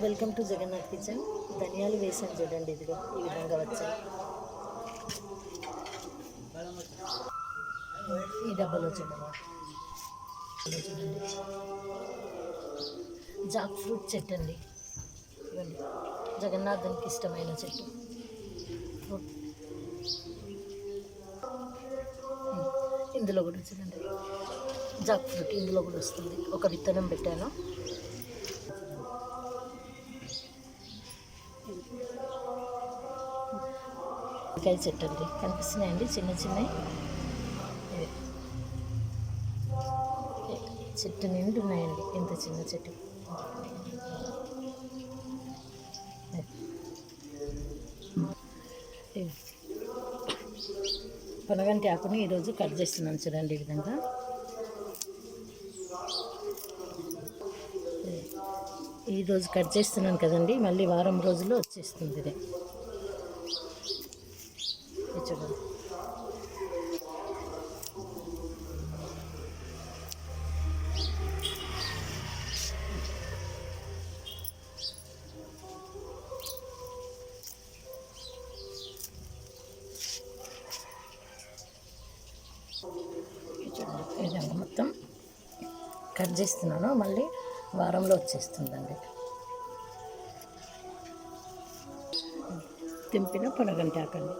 Welcome to Jagannadh kitchen. ధనియాలు వేసాను చూడండి, ఇదిగో ఈ విధంగా వచ్చాయి. ఈ డబ్బాలో చూడండి, జాక్ ఫ్రూట్ చెట్టు అండి, ఇవ్వండి జగన్నాథానికి ఇష్టమైన చెట్టు. ఇందులో కూడా చూడండి జాక్ ఫ్రూట్, ఇందులో కూడా వస్తుంది. ఒక విత్తనం పెట్టాను. వంకాయ చెట్టు అండి, కనిపిస్తున్నాయండి చిన్న చిన్నవి. చెట్టు నిండు ఉన్నాయండి, ఎంత చిన్న చెట్టు. పొనగంటి ఆకుని ఈరోజు కట్ చేస్తున్నాను చూడండి, ఈ విధంగా. ఈరోజు కట్ చేస్తున్నాను కదండి, మళ్ళీ వారం రోజుల్లో వచ్చేస్తుంది ఇది. చూడండి, విధంగా మొత్తం కట్ చేస్తున్నాను, మళ్ళీ వారంలో వచ్చేస్తుందండి. తెంపిన పొనగంటి ఆకండి.